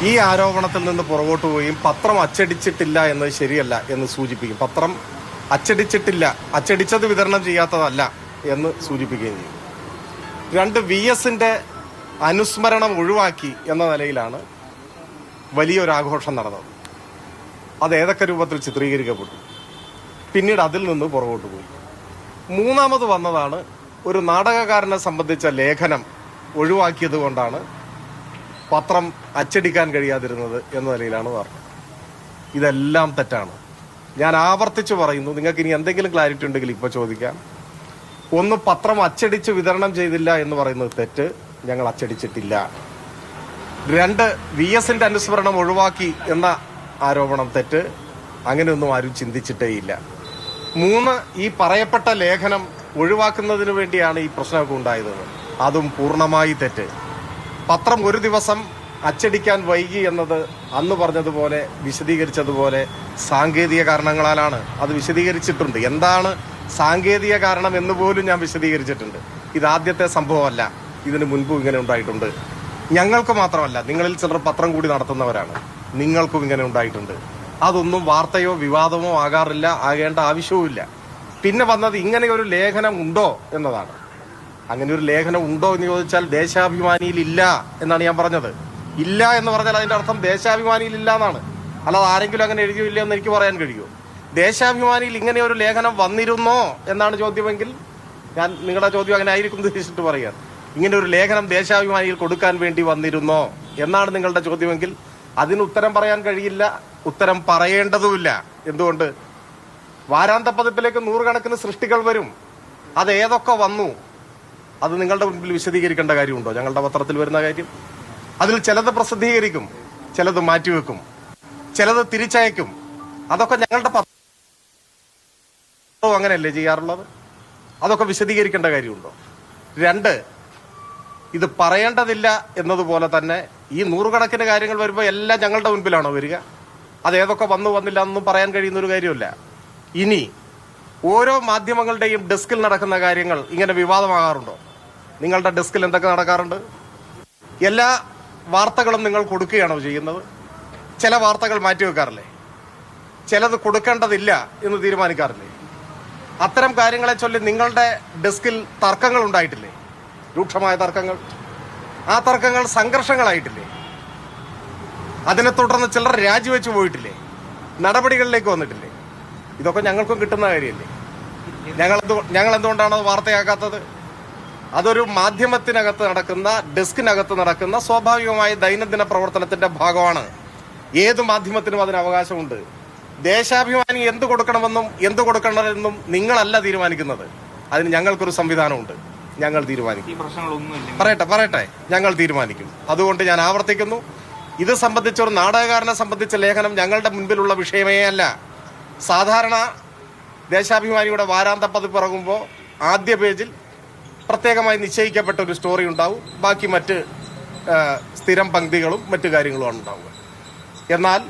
ഈ ആരോപണത്തിൽ നിന്ന് പുറകോട്ട് പോവുകയും പത്രം അച്ചടിച്ചിട്ടില്ല എന്നത് ശരിയല്ല എന്ന് സൂചിപ്പിക്കും. പത്രം അച്ചടിച്ചിട്ടില്ല, അച്ചടിച്ചത് വിതരണം ചെയ്യാത്തതല്ല എന്ന് സൂചിപ്പിക്കുകയും ചെയ്യും. 2 VSന്റെ അനുസ്മരണം ഒഴിവാക്കി എന്ന നിലയിലാണ് വലിയൊരാഘോഷം നടന്നത്. അത് ഏതൊക്കെ രൂപത്തിൽ ചിത്രീകരിക്കപ്പെട്ടു. പിന്നീട് അതിൽ നിന്ന് പുറകോട്ട് പോയി. 3ാമത് വന്നതാണ് ഒരു നാടകക്കാരനെ സംബന്ധിച്ച ലേഖനം ഒഴിവാക്കിയത് കൊണ്ടാണ് പത്രം അച്ചടിക്കാൻ കഴിയാതിരുന്നത് എന്ന നിലയിലാണ് വാർത്ത. ഇതെല്ലാം തെറ്റാണ്. ഞാൻ ആവർത്തിച്ച് പറയുന്നു. നിങ്ങൾക്ക് ഇനി എന്തെങ്കിലും ക്ലാരിറ്റി ഉണ്ടെങ്കിൽ ഇപ്പോൾ ചോദിക്കാം. ഒന്ന്, പത്രം അച്ചടിച്ച് വിതരണം ചെയ്തില്ല എന്ന് പറയുന്നത് തെറ്റ്. ഞങ്ങൾ അച്ചടിച്ചിട്ടില്ല. 2, VSന്റെ അനുസ്മരണം ഒഴിവാക്കി എന്ന ആരോപണം തെറ്റ്. അങ്ങനെയൊന്നും ആരും ചിന്തിച്ചിട്ടേയില്ല. 3, ഈ പറയപ്പെട്ട ലേഖനം ഒഴിവാക്കുന്നതിന് വേണ്ടിയാണ് ഈ പ്രശ്നമൊക്കെ ഉണ്ടായത്. അതും പൂർണ്ണമായി തെറ്റ്. പത്രം ഒരു ദിവസം അച്ചടിക്കാൻ വൈകി എന്നത് അന്ന് പറഞ്ഞതുപോലെ വിശദീകരിച്ചതുപോലെ സാങ്കേതിക കാരണങ്ങളാലാണ്. അത് വിശദീകരിച്ചിട്ടുണ്ട്. എന്താണ് സാങ്കേതിക കാരണം എന്ന് പോലും ഞാൻ വിശദീകരിച്ചിട്ടുണ്ട്. ഇതാദ്യത്തെ സംഭവമല്ല. ഇതിനു മുൻപും ഇങ്ങനെ ഉണ്ടായിട്ടുണ്ട്. ഞങ്ങൾക്ക് മാത്രമല്ല, നിങ്ങളിൽ ചിലർ പത്രം കൂടി നടത്തുന്നവരാണ്. നിങ്ങൾക്കും ഇങ്ങനെ ഉണ്ടായിട്ടുണ്ട്. അതൊന്നും വാർത്തയോ വിവാദമോ ആകാറില്ല, ആകേണ്ട ആവശ്യവുമില്ല. പിന്നെ വന്നത് ഇങ്ങനെ ഒരു ലേഖനം ഉണ്ടോ എന്നതാണ്. അങ്ങനെ ഒരു ലേഖനം ഉണ്ടോ എന്ന് ചോദിച്ചാൽ ദേശാഭിമാനിയിൽ ഇല്ല എന്നാണ് ഞാൻ പറഞ്ഞത്. ഇല്ല എന്ന് പറഞ്ഞാൽ അതിന്റെ അർത്ഥം ദേശാഭിമാനിയിൽ ഇല്ല എന്നാണ്. അല്ലാതെ ആരെങ്കിലും അങ്ങനെ എഴുതിയില്ല എന്ന് എനിക്ക് പറയാൻ കഴിയുമോ? ദേശാഭിമാനിയിൽ ഇങ്ങനെ ഒരു ലേഖനം വന്നിരുന്നോ എന്നാണ് ചോദ്യമെങ്കിൽ ഞാൻ നിങ്ങളുടെ ചോദ്യം അങ്ങനെ ആയിരിക്കും ഉദ്ദേശിച്ചിട്ട് പറയാം. ഇങ്ങനെ ഒരു ലേഖനം ദേശാഭിമാനിയിൽ കൊടുക്കാൻ വേണ്ടി വന്നിരുന്നോ എന്നാണ് നിങ്ങളുടെ ചോദ്യമെങ്കിൽ അതിന് ഉത്തരം പറയാൻ കഴിയില്ല. ഉത്തരം പറയേണ്ടതുമില്ല. എന്തുകൊണ്ട്? വാരാന്ത പതിപ്പിലേക്ക് 100 കണക്കിന് സൃഷ്ടികൾ വരും. അത് ഏതൊക്കെ വന്നു അത് നിങ്ങളുടെ മുൻപിൽ വിശദീകരിക്കേണ്ട കാര്യമുണ്ടോ? ഞങ്ങളുടെ പത്രത്തിൽ വരുന്ന കാര്യം. അതിൽ ചിലത് പ്രസിദ്ധീകരിക്കും, ചിലത് മാറ്റിവെക്കും, ചിലത് തിരിച്ചയക്കും. അതൊക്കെ ഞങ്ങളുടെ പത്രം അങ്ങനെയല്ലേ ചെയ്യാറുള്ളത്? അതൊക്കെ വിശദീകരിക്കേണ്ട കാര്യമുണ്ടോ? 2, ഇത് പറയേണ്ടതില്ല എന്നതുപോലെ തന്നെ ഈ 100 കണക്കിന് കാര്യങ്ങൾ വരുമ്പോൾ എല്ലാം ഞങ്ങളുടെ മുൻപിലാണോ വരിക? അത് ഏതൊക്കെ വന്നില്ല എന്നൊന്നും പറയാൻ കഴിയുന്ന ഒരു കാര്യമല്ല. ഇനി ഓരോ മാധ്യമങ്ങളുടെയും ഡെസ്കിൽ നടക്കുന്ന കാര്യങ്ങൾ ഇങ്ങനെ വിവാദമാകാറുണ്ടോ? നിങ്ങളുടെ ഡെസ്കിൽ എന്തൊക്കെ നടക്കാറുണ്ട്? എല്ലാ വാർത്തകളും നിങ്ങൾ കൊടുക്കുകയാണോ ചെയ്യുന്നത്? ചില വാർത്തകൾ മാറ്റിവെക്കാറില്ലേ? ചിലത് കൊടുക്കേണ്ടതില്ല എന്ന് തീരുമാനിക്കാറില്ലേ? അത്തരം കാര്യങ്ങളെ ചൊല്ലി നിങ്ങളുടെ ഡെസ്കിൽ തർക്കങ്ങൾ ഉണ്ടായിട്ടില്ലേ? രൂക്ഷമായ തർക്കങ്ങൾ. ആ തർക്കങ്ങൾ സംഘർഷങ്ങളായിട്ടില്ലേ? അതിനെ തുടർന്ന് ചിലർ രാജിവെച്ചു പോയിട്ടില്ലേ? നടപടികളിലേക്ക് വന്നിട്ടില്ലേ? ഇതൊക്കെ ഞങ്ങൾക്കും കിട്ടുന്ന കാര്യമല്ലേ? ഞങ്ങൾ എന്തുകൊണ്ടാണ് അത് വാർത്തയാക്കാത്തത്? അതൊരു മാധ്യമത്തിനകത്ത് നടക്കുന്ന, ഡെസ്കിനകത്ത് നടക്കുന്ന സ്വാഭാവികമായ ദൈനംദിന പ്രവർത്തനത്തിന്റെ ഭാഗമാണ്. ഏത് മാധ്യമത്തിനും അതിന് അവകാശമുണ്ട്. ദേശാഭിമാനി എന്ത് കൊടുക്കണമെന്നും എന്ത് കൊടുക്കണമെന്നും നിങ്ങളല്ല തീരുമാനിക്കുന്നത്. അതിന് ഞങ്ങൾക്കൊരു സംവിധാനമുണ്ട്. ഞങ്ങൾ തീരുമാനിക്കും. പറയട്ടെ, ഞങ്ങൾ തീരുമാനിക്കും. അതുകൊണ്ട് ഞാൻ ആവർത്തിക്കുന്നു, ഇത് സംബന്ധിച്ചൊരു നാടകക്കാരനെ സംബന്ധിച്ച ലേഖനം ഞങ്ങളുടെ മുൻപിലുള്ള വിഷയമേ അല്ല. സാധാരണ ദേശാഭിമാനിയുടെ വാരാന്ത പതിപ്പ് ഇറങ്ങുമ്പോൾ ആദ്യ പേജിൽ പ്രത്യേകമായി നിശ്ചയിക്കപ്പെട്ട ഒരു സ്റ്റോറി ഉണ്ടാവും. ബാക്കി മറ്റ് സ്ഥിരം പങ്ക്തികളും മറ്റു കാര്യങ്ങളുമാണ് ഉണ്ടാവുക. എന്നാൽ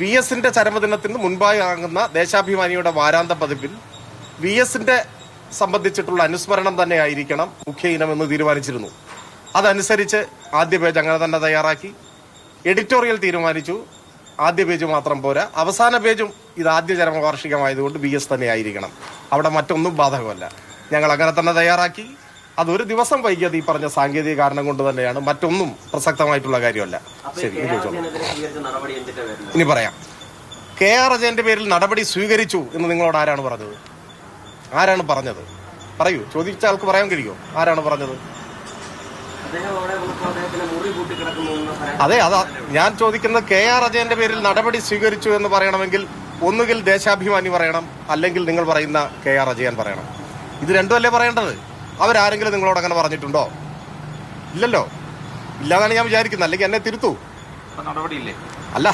VSന്റെ ചരമദിനത്തിന് മുൻപായി ഇറങ്ങുന്ന ദേശാഭിമാനിയുടെ വാരാന്ത പതിപ്പിൽ VSന്റെ സംബന്ധിച്ചിട്ടുള്ള അനുസ്മരണം തന്നെ ആയിരിക്കണം മുഖ്യ ഇനം എന്ന് തീരുമാനിച്ചിരുന്നു. അതനുസരിച്ച് ആദ്യ പേജ് അങ്ങനെ തന്നെ തയ്യാറാക്കി. എഡിറ്റോറിയൽ തീരുമാനിച്ചു ആദ്യ പേജ് മാത്രം പോരാ, അവസാന പേജും ഇത് ആദ്യ ചരമവാർഷികമായതുകൊണ്ട് VS തന്നെ ആയിരിക്കണം. അവിടെ മറ്റൊന്നും ബാധകമല്ല. ഞങ്ങൾ അങ്ങനെ തന്നെ തയ്യാറാക്കി. അതൊരു ദിവസം വൈകിയത് ഈ പറഞ്ഞ സാങ്കേതിക കാരണം കൊണ്ട് തന്നെയാണ്, മറ്റൊന്നും പ്രസക്തമായിട്ടുള്ള കാര്യമല്ല. ശരി, ഇനി പറയാം. KR അജയന്റെ പേരിൽ നടപടി സ്വീകരിച്ചു എന്ന് നിങ്ങളോട് ആരാണ് പറഞ്ഞത്? ആരാണ് പറഞ്ഞത്? പറയൂ. ചോദിച്ച ആൾക്ക് പറയാൻ കഴിയുമോ? ആരാണ് പറഞ്ഞത്? അതാ ഞാൻ ചോദിക്കുന്നത്. KR അജയന്റെ പേരിൽ നടപടി സ്വീകരിച്ചു എന്ന് പറയണമെങ്കിൽ ഒന്നുകിൽ ദേശാഭിമാനി പറയണം, അല്ലെങ്കിൽ നിങ്ങൾ പറയുന്ന KR അജയൻ പറയണം. ഇത് രണ്ടുമല്ലേ പറയേണ്ടത്? അവരാരെങ്കിലും നിങ്ങളോട് അങ്ങനെ പറഞ്ഞിട്ടുണ്ടോ? ഇല്ലല്ലോ. ഇല്ലാതാണ് ഞാൻ വിചാരിക്കുന്നത്. അല്ലെങ്കിൽ എന്നെ തിരുത്തൂ. അല്ല,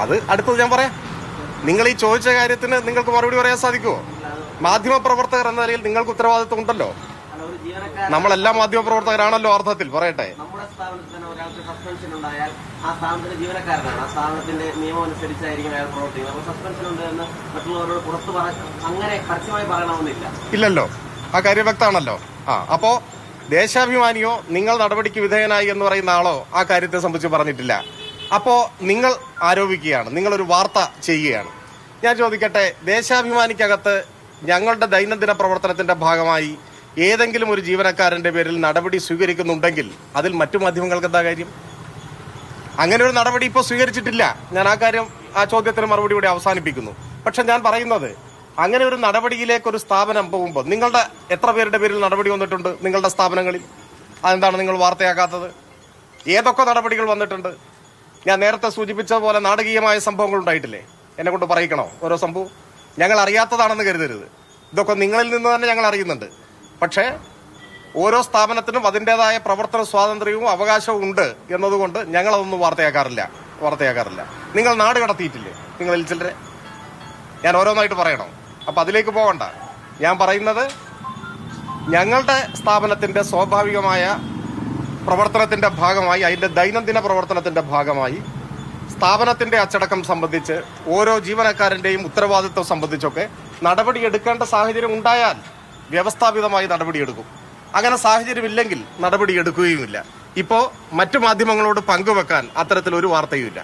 അത് അടുത്തത് ഞാൻ പറയാം. നിങ്ങൾ ഈ ചോദിച്ച കാര്യത്തിന് നിങ്ങൾക്ക് മറുപടി പറയാൻ സാധിക്കുമോ? മാധ്യമപ്രവർത്തകർ എന്ന നിലയിൽ നിങ്ങൾക്ക് ഉത്തരവാദിത്വം ഉണ്ടല്ലോ. നമ്മളെല്ലാം മാധ്യമപ്രവർത്തകരാണല്ലോ അർത്ഥത്തിൽ. പറയട്ടെ, സസ്പെൻഷൻ ഉണ്ടായാൽ ആ സ്ഥാപനത്തിന്റെ ജീവനക്കാരനാണ്, ആ സ്ഥാപനത്തിന്റെ നിയമം അനുസരിച്ചായിരിക്കും അയാൾ പ്രവർത്തിക്കുന്നത്. അപ്പോൾ സസ്പെൻഷൻ ഉണ്ട് എന്ന് മറ്റുള്ളവരോട് പുറത്ത് അങ്ങനെ പരസ്യമായി പറയണമെന്നില്ല. ഇല്ലല്ലോ, ആ കാര്യം വ്യക്തമാണല്ലോ. അപ്പോ ദേശാഭിമാനിയോ നിങ്ങൾ നടപടിക്ക് വിധേയനായി എന്ന് പറയുന്ന ആളോ ആ കാര്യത്തെ സംബന്ധിച്ച് പറഞ്ഞിട്ടില്ല. അപ്പോൾ നിങ്ങൾ ആരോപിക്കുകയാണ്, നിങ്ങളൊരു വാർത്ത ചെയ്യുകയാണ്. ഞാൻ ചോദിക്കട്ടെ, ദേശാഭിമാനിക്കകത്ത് ഞങ്ങളുടെ ദൈനംദിന പ്രവർത്തനത്തിന്റെ ഭാഗമായി ഏതെങ്കിലും ഒരു ജീവനക്കാരന്റെ പേരിൽ നടപടി സ്വീകരിക്കുന്നുണ്ടെങ്കിൽ അതിൽ മറ്റു മാധ്യമങ്ങൾക്ക് എന്താ കാര്യം? അങ്ങനെ ഒരു നടപടി ഇപ്പോൾ സ്വീകരിച്ചിട്ടില്ല. ഞാൻ ആ ചോദ്യത്തിന് മറുപടി കൂടി അവസാനിപ്പിക്കുന്നു. പക്ഷെ ഞാൻ പറയുന്നത്, അങ്ങനെ ഒരു നടപടിയിലേക്ക് ഒരു സ്ഥാപനം പോകുമ്പോൾ നിങ്ങളുടെ എത്ര പേരുടെ പേരിൽ നടപടി വന്നിട്ടുണ്ട് നിങ്ങളുടെ സ്ഥാപനങ്ങളിൽ? അതെന്താണ് നിങ്ങൾ വാർത്തയാക്കാത്തത്? ഏതൊക്കെ നടപടികൾ വന്നിട്ടുണ്ട്? ഞാൻ നേരത്തെ സൂചിപ്പിച്ച പോലെ നാടകീയമായ സംഭവങ്ങൾ ഉണ്ടായിട്ടില്ലേ? എന്നെ കൊണ്ട് പറയിക്കണോ ഓരോ സംഭവം? ഞങ്ങൾ അറിയാത്തതാണെന്ന് കരുതരുത്. ഇതൊക്കെ നിങ്ങളിൽ നിന്ന് തന്നെ ഞങ്ങൾ അറിയുന്നുണ്ട്. പക്ഷേ ഓരോ സ്ഥാപനത്തിനും അതിൻ്റെതായ പ്രവർത്തന സ്വാതന്ത്ര്യവും അവകാശവും ഉണ്ട് എന്നതുകൊണ്ട് ഞങ്ങളതൊന്നും വാർത്തയാക്കാറില്ല. നിങ്ങൾ നാട് കടത്തിയിട്ടില്ലേ നിങ്ങളിൽ ചിലരെ? ഞാൻ ഓരോന്നായിട്ട് പറയണം. അപ്പം അതിലേക്ക് പോകണ്ട. ഞാൻ പറയുന്നത്, ഞങ്ങളുടെ സ്ഥാപനത്തിന്റെ സ്വാഭാവികമായ പ്രവർത്തനത്തിന്റെ ഭാഗമായി, അതിന്റെ ദൈനംദിന പ്രവർത്തനത്തിന്റെ ഭാഗമായി സ്ഥാപനത്തിന്റെ അച്ചടക്കം സംബന്ധിച്ച് ഓരോ ജീവനക്കാരന്റെയും ഉത്തരവാദിത്വം സംബന്ധിച്ചൊക്കെ നടപടിയെടുക്കേണ്ട സാഹചര്യം ഉണ്ടായാൽ വ്യവസ്ഥാപിതമായി നടപടിയെടുക്കും. അങ്ങനെ സാഹചര്യമില്ലെങ്കിൽ നടപടിയെടുക്കുകയുമില്ല. ഇപ്പോൾ മറ്റു മാധ്യമങ്ങളോട് പങ്കുവെക്കാൻ അത്തരത്തിലൊരു വാർത്തയുമില്ല.